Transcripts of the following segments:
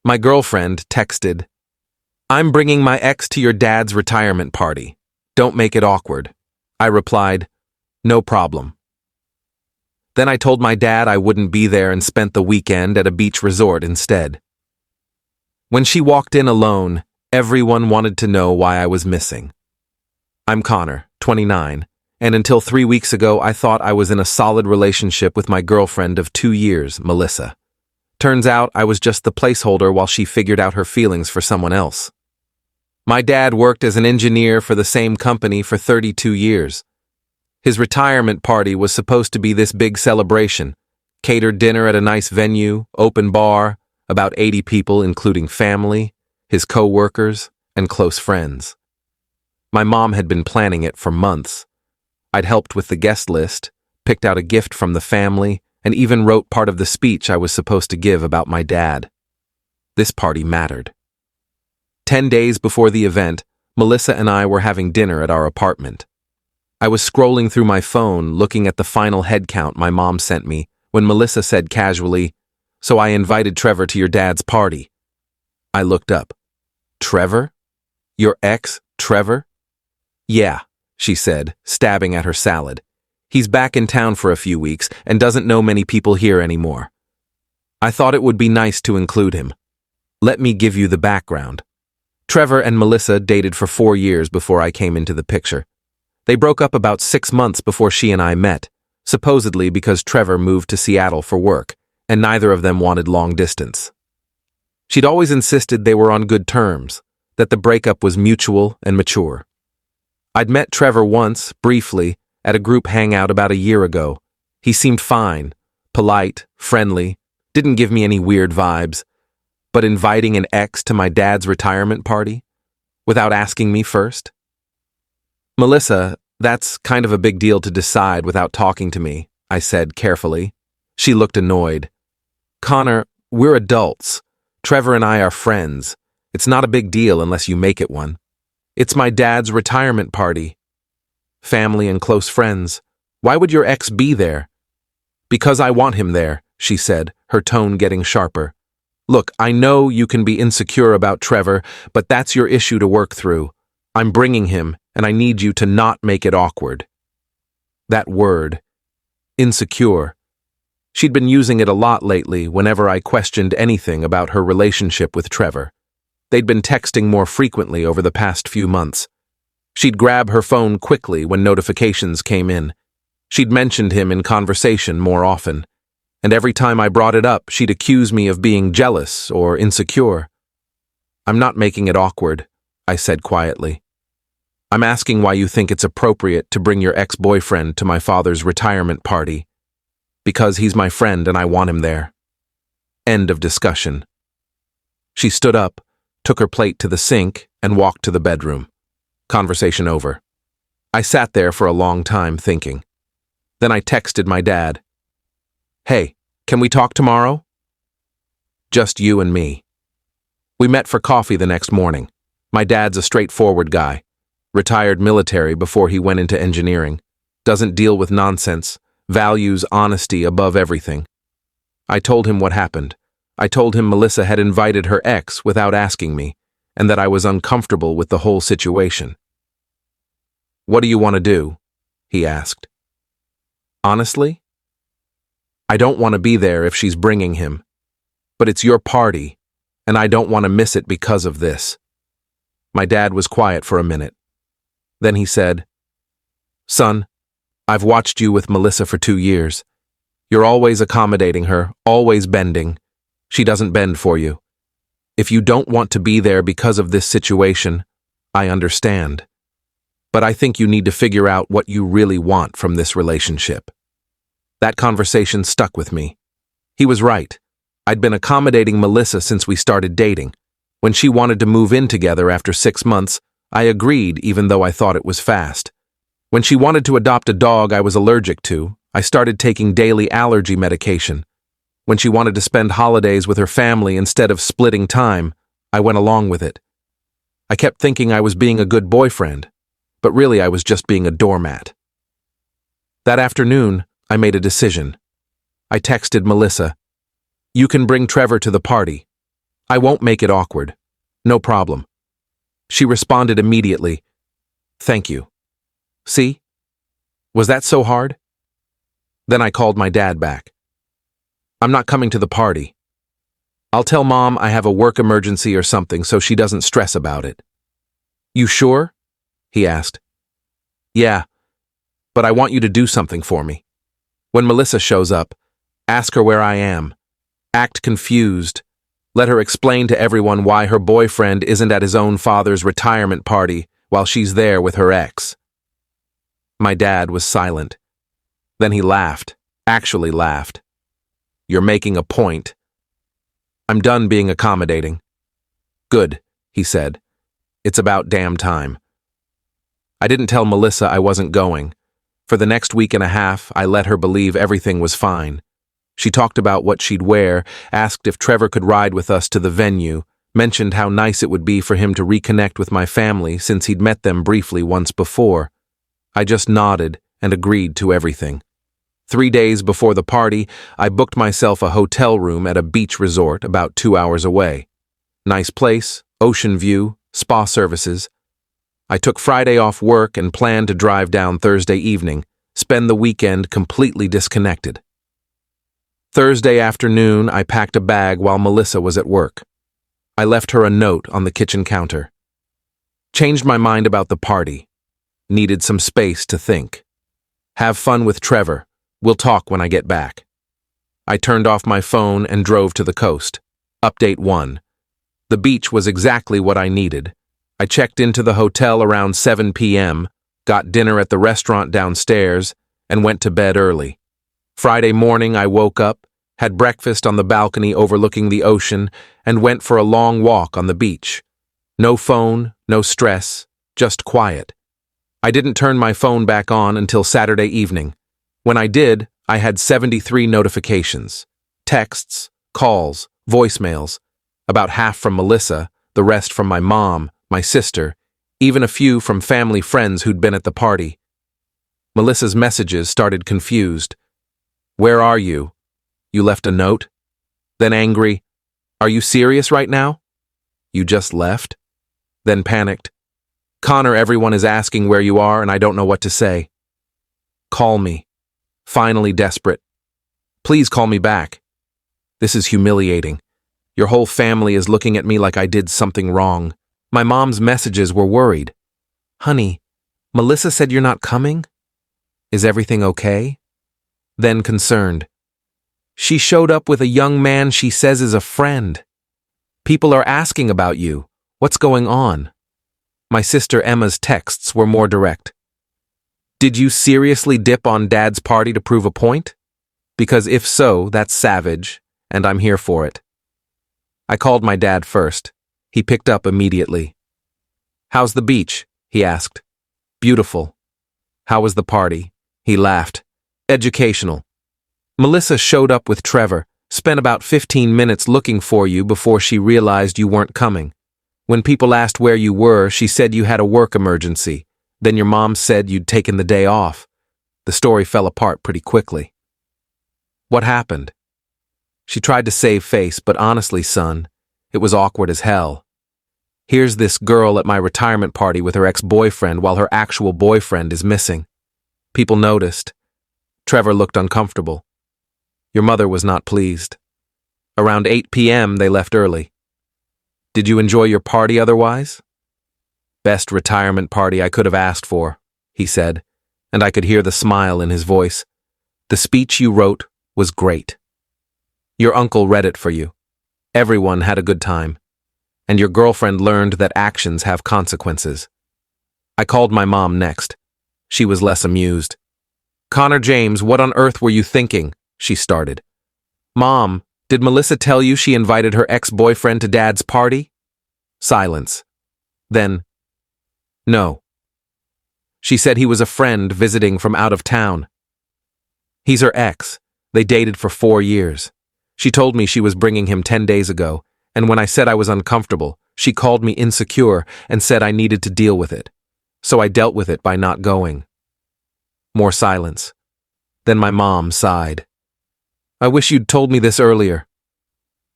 My girlfriend texted, "I'm bringing my ex to your dad's retirement party. Don't make it awkward." I replied, "No problem." Then I told my dad I wouldn't be there and spent the weekend at a beach resort instead. When she walked in alone, everyone wanted to know why I was missing. I'm Connor, 29, and until 3 weeks ago I thought I was in a solid relationship with my girlfriend of 2 years, Melissa. Turns out I was just the placeholder while she figured out her feelings for someone else. My dad worked as an engineer for the same company for 32 years. His retirement party was supposed to be this big celebration, catered dinner at a nice venue, open bar, about 80 people including family, his co-workers, and close friends. My mom had been planning it for months. I'd helped with the guest list, picked out a gift from the family, and even wrote part of the speech I was supposed to give about my dad. This party mattered. 10 days before the event, Melissa and I were having dinner at our apartment. I was scrolling through my phone looking at the final head count my mom sent me when Melissa said casually, "So I invited Trevor to your dad's party." I looked up. "Trevor? Your ex, Trevor?" "Yeah," she said, stabbing at her salad. "He's back in town for a few weeks and doesn't know many people here anymore. I thought it would be nice to include him. Let me give you the background. Trevor and Melissa dated for 4 years before I came into the picture. They broke up about 6 months before she and I met, supposedly because Trevor moved to Seattle for work, and neither of them wanted long distance. She'd always insisted they were on good terms, that the breakup was mutual and mature. I'd met Trevor once, briefly, at a group hangout about a year ago. He seemed fine, polite, friendly, didn't give me any weird vibes, but inviting an ex to my dad's retirement party? Without asking me first? "Melissa, that's kind of a big deal to decide without talking to me," I said carefully. She looked annoyed. "Connor, we're adults. Trevor and I are friends. It's not a big deal unless you make it one. It's my dad's retirement party. Family and close friends. Why would your ex be there?" "Because I want him there," she said, her tone getting sharper. "Look, I know you can be insecure about Trevor, but that's your issue to work through. I'm bringing him, and I need you to not make it awkward." That word, insecure. She'd been using it a lot lately whenever I questioned anything about her relationship with Trevor. They'd been texting more frequently over the past few months. She'd grab her phone quickly when notifications came in. She'd mentioned him in conversation more often. And every time I brought it up, she'd accuse me of being jealous or insecure. "I'm not making it awkward," I said quietly. "I'm asking why you think it's appropriate to bring your ex-boyfriend to my father's retirement party. Because he's my friend and I want him there." End of discussion. She stood up, took her plate to the sink, and walked to the bedroom. Conversation over. I sat there for a long time thinking. Then I texted my dad. "Hey, can we talk tomorrow?" Just you and me. We met for coffee the next morning. My dad's a straightforward guy. Retired military before he went into engineering. Doesn't deal with nonsense. Values honesty above everything. I told him what happened. I told him Melissa had invited her ex without asking me, and that I was uncomfortable with the whole situation. "What do you want to do?" he asked. "Honestly? I don't want to be there if she's bringing him. But it's your party, and I don't want to miss it because of this." My dad was quiet for a minute. Then he said, "Son, I've watched you with Melissa for 2 years. You're always accommodating her, always bending. She doesn't bend for you. If you don't want to be there because of this situation, I understand. But I think you need to figure out what you really want from this relationship." That conversation stuck with me. He was right. I'd been accommodating Melissa since we started dating. When she wanted to move in together after 6 months, I agreed even though I thought it was fast. When she wanted to adopt a dog I was allergic to, I started taking daily allergy medication. When she wanted to spend holidays with her family instead of splitting time, I went along with it. I kept thinking I was being a good boyfriend, but really I was just being a doormat. That afternoon, I made a decision. I texted Melissa, "You can bring Trevor to the party. I won't make it awkward. No problem. She responded immediately, "Thank you." See? Was that so hard? Then I called my dad back. "I'm not coming to the party. I'll tell Mom I have a work emergency or something so she doesn't stress about it." "You sure?" he asked. "Yeah, but I want you to do something for me. When Melissa shows up, ask her where I am. Act confused. Let her explain to everyone why her boyfriend isn't at his own father's retirement party while she's there with her ex." My dad was silent. Then he laughed, actually laughed. "You're making a point. I'm done being accommodating." "Good," he said. "It's about damn time." I didn't tell Melissa I wasn't going. For the next week and a half, I let her believe everything was fine. She talked about what she'd wear, asked if Trevor could ride with us to the venue, mentioned how nice it would be for him to reconnect with my family since he'd met them briefly once before. I just nodded and agreed to everything. 3 days before the party, I booked myself a hotel room at a beach resort about 2 hours away. Nice place, ocean view, spa services. I took Friday off work and planned to drive down Thursday evening, spend the weekend completely disconnected. Thursday afternoon, I packed a bag while Melissa was at work. I left her a note on the kitchen counter. Changed my mind about the party. Needed some space to think. Have fun with Trevor. We'll talk when I get back. I turned off my phone and drove to the coast. Update 1. The beach was exactly what I needed. I checked into the hotel around 7 p.m., got dinner at the restaurant downstairs, and went to bed early. Friday morning, I woke up, had breakfast on the balcony overlooking the ocean, and went for a long walk on the beach. No phone, no stress, just quiet. I didn't turn my phone back on until Saturday evening. When I did, I had 73 notifications. Texts, calls, voicemails. About half from Melissa, the rest from my mom, my sister, even a few from family friends who'd been at the party. Melissa's messages started confused. "Where are you? You left a note?" Then angry. "Are you serious right now? You just left?" Then panicked. "Connor, everyone is asking where you are and I don't know what to say." "Call me." Finally desperate. "Please call me back. This is humiliating. Your whole family is looking at me like I did something wrong." My mom's messages were worried. "Honey, Melissa said you're not coming? Is everything okay?" Then concerned. "She showed up with a young man she says is a friend. People are asking about you. What's going on?" My sister Emma's texts were more direct. "Did you seriously dip on Dad's party to prove a point? Because if so, that's savage, and I'm here for it." I called my dad first. He picked up immediately. "How's the beach?" he asked. "Beautiful." "How was the party?" He laughed. "Educational. Melissa showed up with Trevor, spent about 15 minutes looking for you before she realized you weren't coming. When people asked where you were, she said you had a work emergency. Then your mom said you'd taken the day off. The story fell apart pretty quickly." "What happened?" She tried to save face, but honestly, son, it was awkward as hell. Here's this girl at my retirement party with her ex-boyfriend while her actual boyfriend is missing. People noticed. Trevor looked uncomfortable. Your mother was not pleased. Around 8 p.m. they left early. "Did you enjoy your party otherwise?" "Best retirement party I could have asked for," he said, and I could hear the smile in his voice. "The speech you wrote was great. Your uncle read it for you. Everyone had a good time. And your girlfriend learned that actions have consequences." I called my mom next. She was less amused. "Connor James, what on earth were you thinking?" she started. "Mom, did Melissa tell you she invited her ex-boyfriend to Dad's party?" Silence. Then, "No. She said he was a friend visiting from out of town. He's her ex. They dated for 4 years. She told me she was bringing him 10 days ago, and when I said I was uncomfortable, she called me insecure and said I needed to deal with it. So I dealt with it by not going." More silence. Then my mom sighed. "I wish you'd told me this earlier."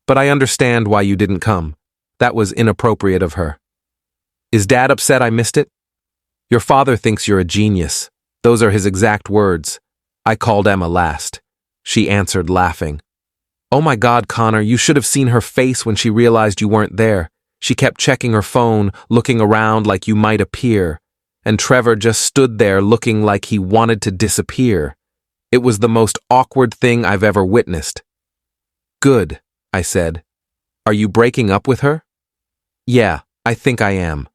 But I understand why you didn't come. That was inappropriate of her. Is Dad upset I missed it? Your father thinks you're a genius. Those are his exact words. I called Emma last. She answered, laughing. Oh my God, Connor, you should have seen her face when she realized you weren't there. She kept checking her phone, looking around like you might appear. And Trevor just stood there looking like he wanted to disappear. It was the most awkward thing I've ever witnessed. Good, I said. Are you breaking up with her? Yeah, I think I am.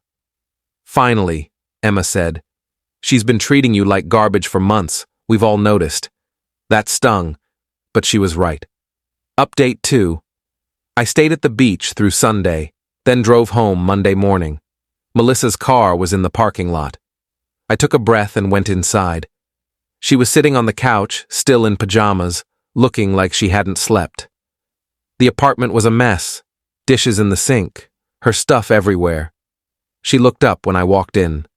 Finally, Emma said. She's been treating you like garbage for months. We've all noticed. That stung, but she was right. Update 2. I stayed at the beach through Sunday, then drove home Monday morning. Melissa's car was in the parking lot. I took a breath and went inside. She was sitting on the couch, still in pajamas, looking like she hadn't slept. The apartment was a mess, dishes in the sink, her stuff everywhere. She looked up when I walked in.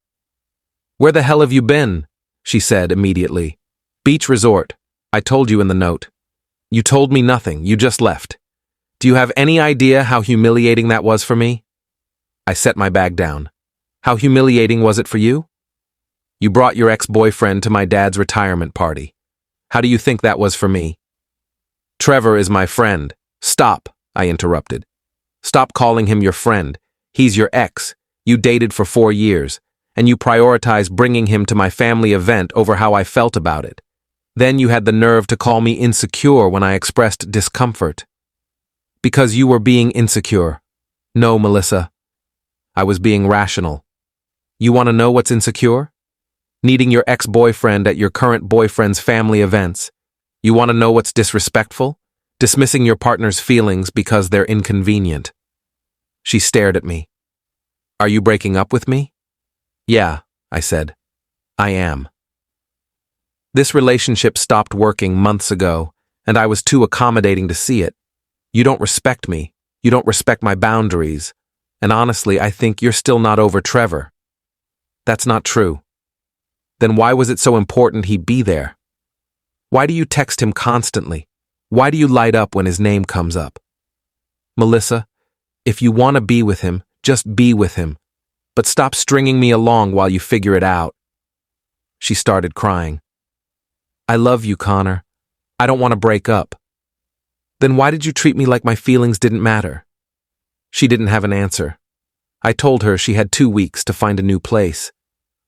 Where the hell have you been? She said immediately. Beach resort. I told you in the note. You told me nothing, you just left. Do you have any idea how humiliating that was for me? I set my bag down. How humiliating was it for you? You brought your ex-boyfriend to my dad's retirement party. How do you think that was for me? Trevor is my friend. Stop, I interrupted. Stop calling him your friend. He's your ex. You dated for 4 years, and you prioritized bringing him to my family event over how I felt about it. Then you had the nerve to call me insecure when I expressed discomfort. Because you were being insecure. No, Melissa. I was being rational. You want to know what's insecure? Needing your ex-boyfriend at your current boyfriend's family events. You want to know what's disrespectful? Dismissing your partner's feelings because they're inconvenient. She stared at me. Are you breaking up with me? Yeah, I said. I am. This relationship stopped working months ago, and I was too accommodating to see it. You don't respect me. You don't respect my boundaries. And honestly, I think you're still not over Trevor. That's not true. Then why was it so important he be there? Why do you text him constantly? Why do you light up when his name comes up? Melissa, if you want to be with him, just be with him. But stop stringing me along while you figure it out. She started crying. I love you, Connor. I don't want to break up. Then why did you treat me like my feelings didn't matter? She didn't have an answer. I told her she had 2 weeks to find a new place.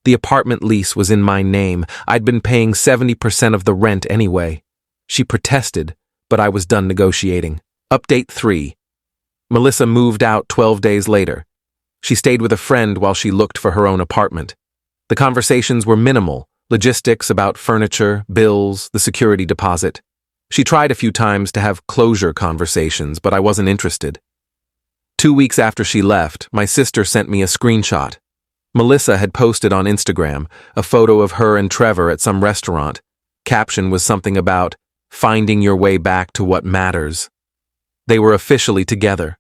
The apartment lease was in my name. I'd been paying 70% of the rent anyway. She protested, but I was done negotiating. Update 3. Melissa moved out 12 days later. She stayed with a friend while she looked for her own apartment. The conversations were minimal, logistics about furniture, bills, the security deposit. She tried a few times to have closure conversations, but I wasn't interested. 2 weeks after she left, my sister sent me a screenshot. Melissa had posted on Instagram a photo of her and Trevor at some restaurant. Caption was something about finding your way back to what matters. They were officially together.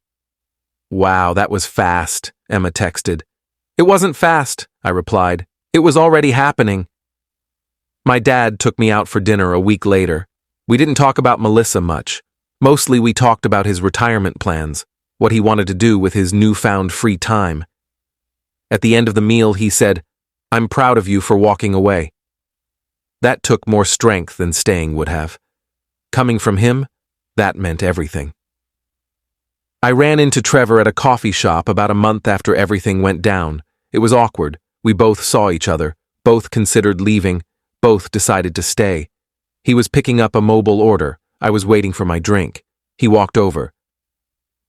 Wow, that was fast, Emma texted. It wasn't fast, I replied. It was already happening. My dad took me out for dinner a week later. We didn't talk about Melissa much. Mostly we talked about his retirement plans, what he wanted to do with his newfound free time. At the end of the meal, he said, I'm proud of you for walking away. That took more strength than staying would have. Coming from him, that meant everything. I ran into Trevor at a coffee shop about a month after everything went down. It was awkward. We both saw each other, both considered leaving, both decided to stay. He was picking up a mobile order. I was waiting for my drink. He walked over.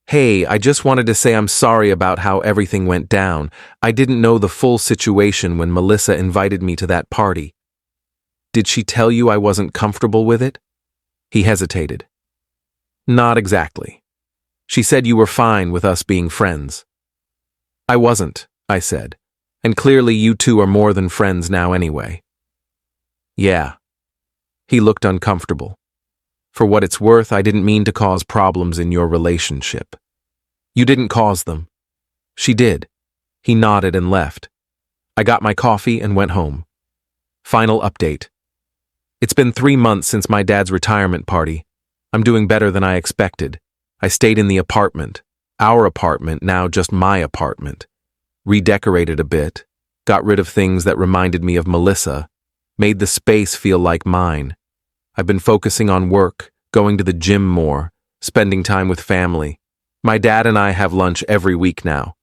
Hey, I just wanted to say I'm sorry about how everything went down. I didn't know the full situation when Melissa invited me to that party. Did she tell you I wasn't comfortable with it? He hesitated. Not exactly. She said you were fine with us being friends. I wasn't, I said. And clearly you two are more than friends now anyway. Yeah. He looked uncomfortable. For what it's worth, I didn't mean to cause problems in your relationship. You didn't cause them. She did. He nodded and left. I got my coffee and went home. Final update. It's been 3 months since my dad's retirement party. I'm doing better than I expected. I stayed in the apartment, our apartment, now just my apartment. Redecorated a bit, got rid of things that reminded me of Melissa, made the space feel like mine. I've been focusing on work, going to the gym more, spending time with family. My dad and I have lunch every week now.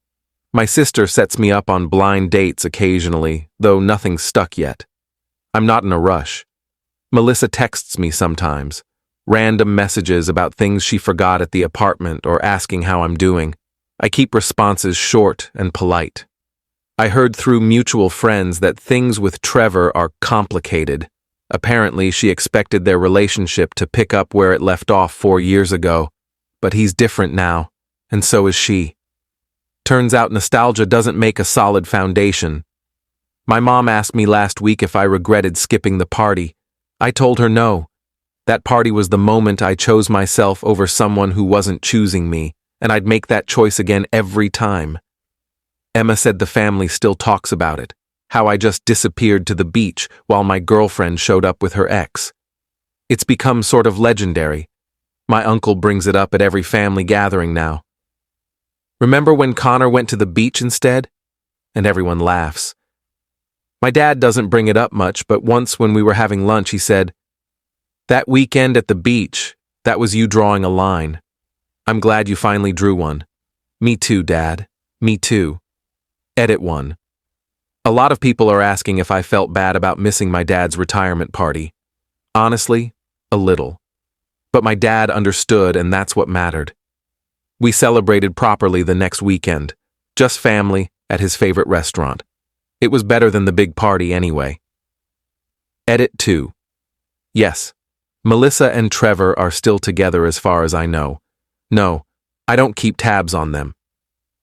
My sister sets me up on blind dates occasionally, though nothing's stuck yet. I'm not in a rush. Melissa texts me sometimes, random messages about things she forgot at the apartment or asking how I'm doing. I keep responses short and polite. I heard through mutual friends that things with Trevor are complicated. Apparently, she expected their relationship to pick up where it left off 4 years ago, but he's different now, and so is she. Turns out nostalgia doesn't make a solid foundation. My mom asked me last week if I regretted skipping the party. I told her no. That party was the moment I chose myself over someone who wasn't choosing me, and I'd make that choice again every time. Emma said the family still talks about it, how I just disappeared to the beach while my girlfriend showed up with her ex. It's become sort of legendary. My uncle brings it up at every family gathering now. Remember when Connor went to the beach instead? And everyone laughs. My dad doesn't bring it up much, but once when we were having lunch, he said, "That weekend at the beach, that was you drawing a line. I'm glad you finally drew one." Me too, Dad. Me too. Edit 1. A lot of people are asking if I felt bad about missing my dad's retirement party. Honestly, a little. But my dad understood, and that's what mattered. We celebrated properly the next weekend, just family at his favorite restaurant. It was better than the big party anyway. Edit 2. Yes, Melissa and Trevor are still together as far as I know. No, I don't keep tabs on them.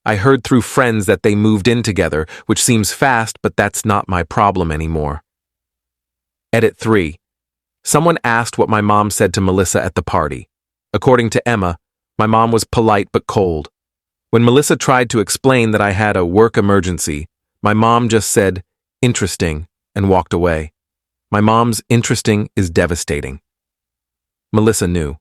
I heard through friends that they moved in together, which seems fast, but that's not my problem anymore. Edit 3. Someone asked what my mom said to Melissa at the party. According to Emma, my mom was polite but cold. When Melissa tried to explain that I had a work emergency, my mom just said, "Interesting," and walked away. My mom's "interesting" is devastating. Melissa knew.